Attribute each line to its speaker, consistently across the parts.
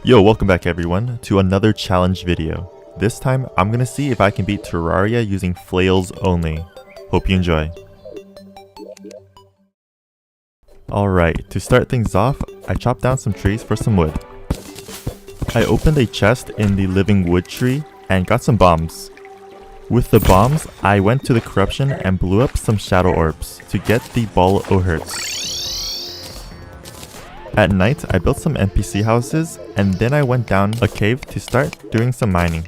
Speaker 1: Yo, welcome back everyone to another challenge video. This time, I'm gonna see if I can beat Terraria using Flails only. Hope you enjoy. Alright, to start things off, I chopped down some trees for some wood. I opened a chest in the living wood tree and got some bombs. With the bombs, I went to the corruption and blew up some shadow orbs to get the ball o' hurts. At night, I built some NPC houses, and then I went down a cave to start doing some mining.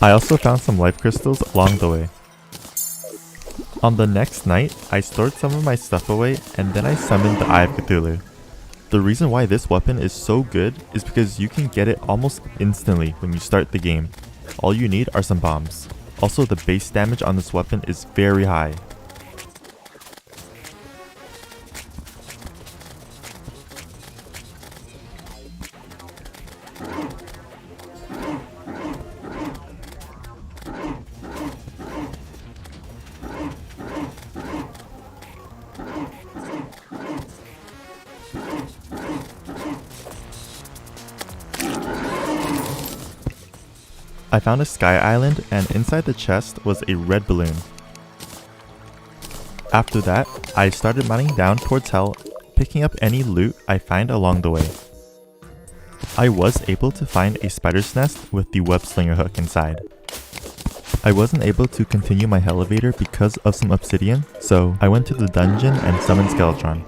Speaker 1: I also found some life crystals along the way. On the next night, I stored some of my stuff away, and then I summoned the Eye of Cthulhu. The reason why this weapon is so good is because you can get it almost instantly when you start the game. All you need are some bombs. Also, the base damage on this weapon is very high. I found a sky island, and inside the chest was a red balloon. After that, I started mining down towards hell, picking up any loot I find along the way. I was able to find a spider's nest with the web slinger hook inside. I wasn't able to continue my elevator because of some obsidian, so I went to the dungeon and summoned Skeletron.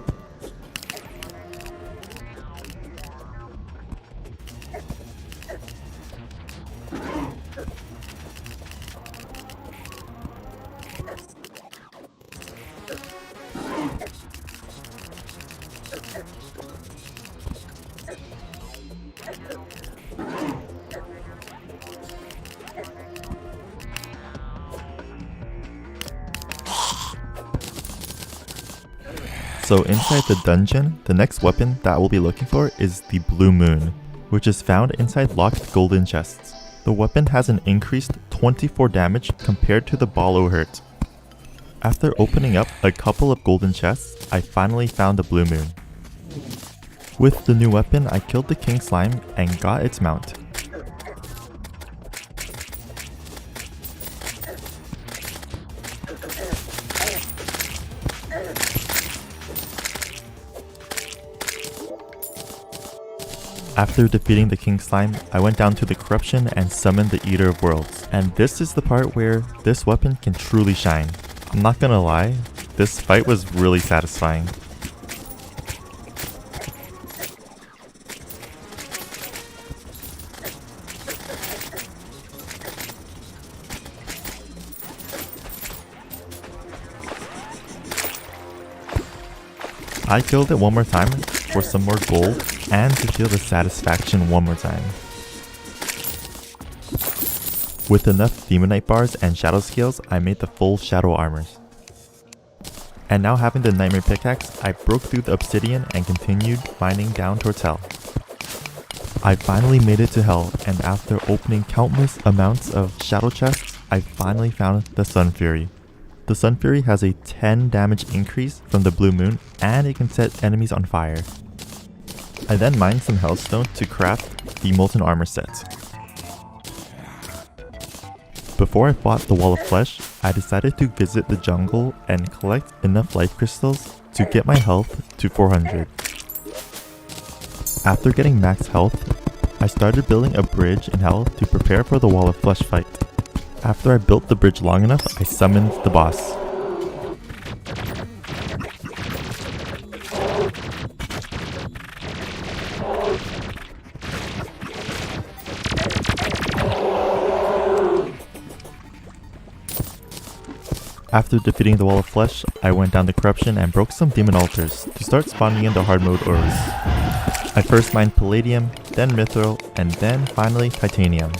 Speaker 1: So inside the dungeon, the next weapon that we'll be looking for is the Blue Moon, which is found inside locked golden chests. The weapon has an increased 24 damage compared to the ball o' hurt. After opening up a couple of golden chests, I finally found the Blue Moon. With the new weapon, I killed the king slime and got its mount. After defeating the king slime, I went down to the corruption and summoned the Eater of Worlds. And this is the part where this weapon can truly shine. I'm not gonna lie, this fight was really satisfying. I killed it one more time for some more gold and to feel the satisfaction one more time. With enough demonite bars and shadow scales, I made the full shadow armors. And now having the nightmare pickaxe, I broke through the obsidian and continued mining down towards hell. I finally made it to hell, and after opening countless amounts of shadow chests, I finally found the Sun Fury. The Sun Fury has a 10 damage increase from the Blue Moon, and it can set enemies on fire. I then mined some hellstone to craft the molten armor set. Before I fought the wall of flesh, I decided to visit the jungle and collect enough life crystals to get my health to 400. After getting max health, I started building a bridge in hell to prepare for the wall of flesh fight. After I built the bridge long enough, I summoned the boss. After defeating the wall of flesh, I went down the corruption and broke some demon altars to start spawning in the hard mode ores. I first mined palladium, then mithril, and then finally titanium.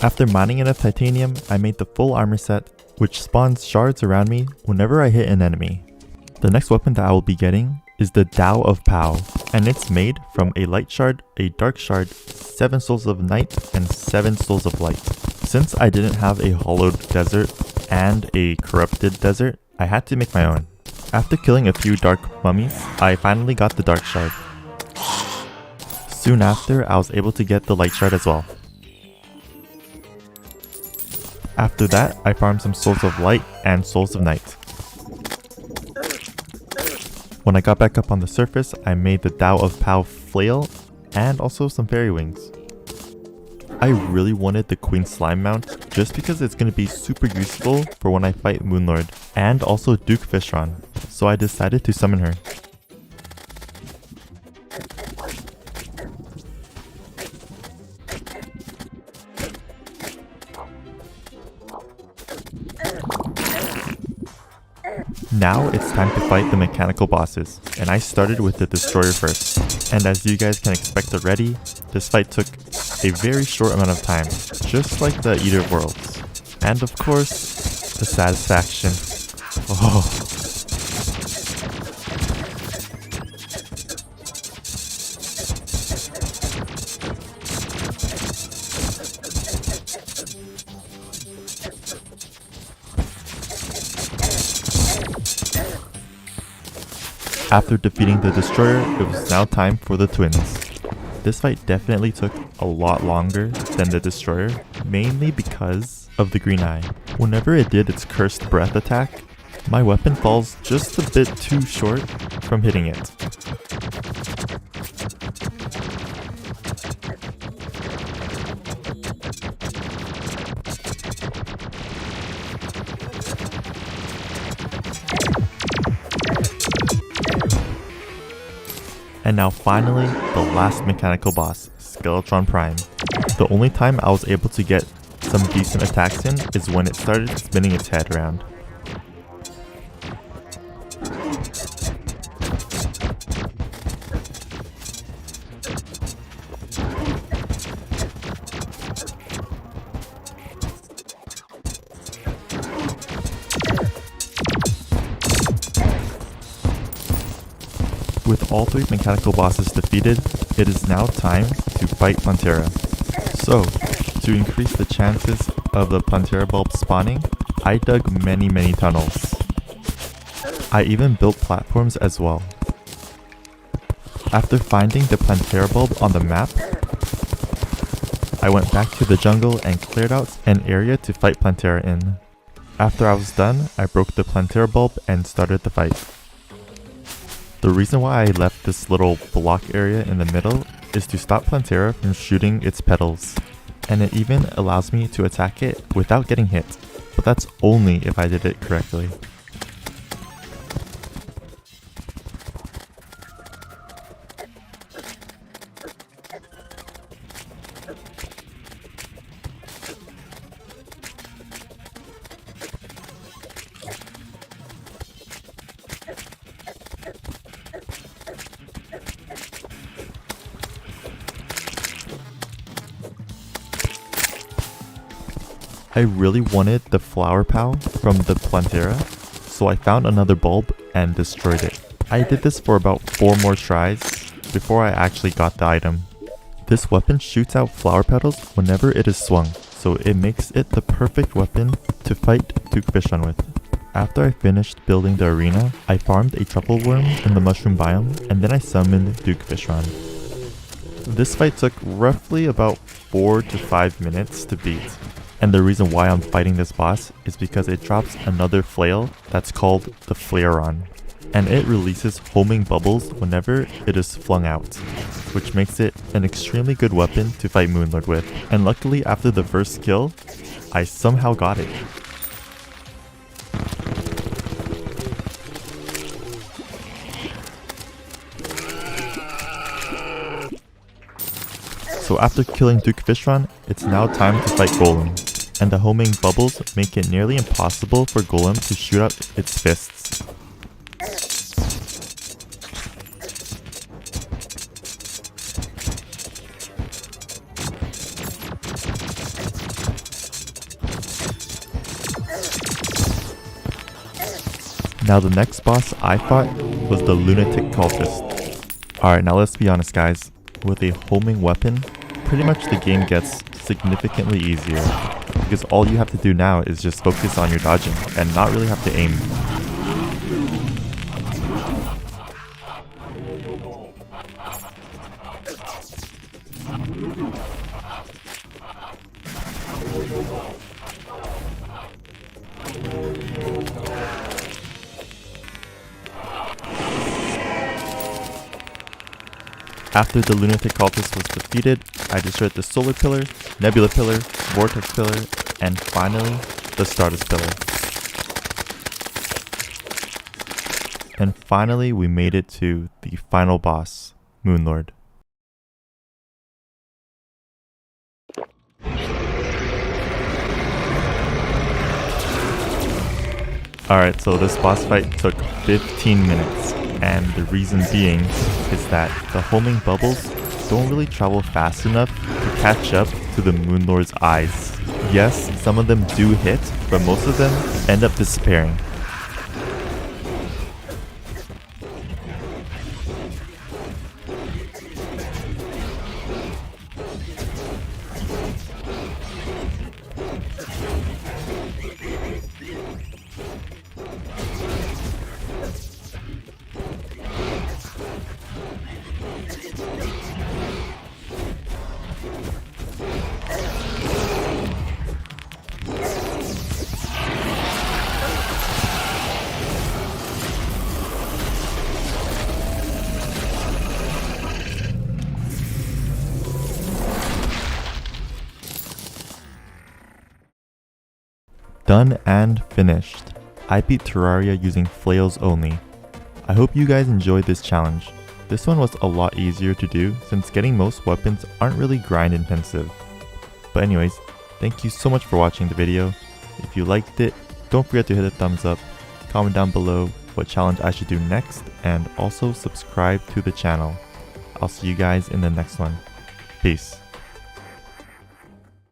Speaker 1: After mining enough titanium, I made the full armor set, which spawns shards around me whenever I hit an enemy. The next weapon that I will be getting is the Tao of Pow, and it's made from a light shard, a dark shard, 7 souls of night, and 7 souls of light. Since I didn't have a hollowed desert and a corrupted desert, I had to make my own. After killing a few dark mummies, I finally got the dark shard. Soon after, I was able to get the light shard as well. After that, I farmed some souls of light and souls of night. When I got back up on the surface, I made the Tao of Pao flail and also some fairy wings. I really wanted the Queen Slime mount just because it's going to be super useful for when I fight Moonlord and also Duke Fishron, so I decided to summon her. Now it's time to fight the mechanical bosses, and I started with the Destroyer first. And as you guys can expect already, this fight took a very short amount of time, just like the Eater of Worlds. And of course, the satisfaction. Oh. After defeating the Destroyer, it was now time for the twins. This fight definitely took a lot longer than the Destroyer, mainly because of the green eye. Whenever it did its cursed breath attack, my weapon falls just a bit too short from hitting it. And now finally, the last mechanical boss, Skeletron Prime. The only time I was able to get some decent attacks in is when it started spinning its head around. With all three mechanical bosses defeated, it is now time to fight Plantera. So, to increase the chances of the Plantera bulb spawning, I dug many tunnels. I even built platforms as well. After finding the Plantera bulb on the map, I went back to the jungle and cleared out an area to fight Plantera in. After I was done, I broke the Plantera bulb and started the fight. The reason why I left this little block area in the middle is to stop Plantera from shooting its petals, and it even allows me to attack it without getting hit, but that's only if I did it correctly. I really wanted the flower pow from the Plantera, so I found another bulb and destroyed it. I did this for about 4 more tries before I actually got the item. This weapon shoots out flower petals whenever it is swung, so it makes it the perfect weapon to fight Duke Fishron with. After I finished building the arena, I farmed a truffle worm in the mushroom biome, and then I summoned Duke Fishron. This fight took roughly about 4 to 5 minutes to beat. And the reason why I'm fighting this boss is because it drops another flail that's called the FLAIRON, and it releases homing bubbles whenever it is flung out, which makes it an extremely good weapon to fight Moonlord with. And luckily after the first kill, I somehow got it. So after killing Duke Fishron, it's now time to fight Golem. And the homing bubbles make it nearly impossible for Golem to shoot out its fists. Now the next boss I fought was the Lunatic Cultist. Alright, now let's be honest guys, with a homing weapon, pretty much the game gets significantly easier. Because all you have to do now is just focus on your dodging and not really have to aim. After the Lunatic Cultist was defeated, I destroyed the Solar Pillar, Nebula Pillar, Vortex Pillar, and finally, the Stardust Pillar. And finally, we made it to the final boss, Moonlord. Alright, so this boss fight took 15 minutes, and the reason being is that the homing bubbles don't really travel fast enough to catch up to the Moonlord's eyes. Yes, some of them do hit, but most of them end up disappearing. Done and finished. I beat Terraria using Flails only. I hope you guys enjoyed this challenge. This one was a lot easier to do since getting most weapons aren't really grind intensive. But anyways, thank you so much for watching the video. If you liked it, don't forget to hit a thumbs up, comment down below what challenge I should do next, and also subscribe to the channel. I'll see you guys in the next one. Peace.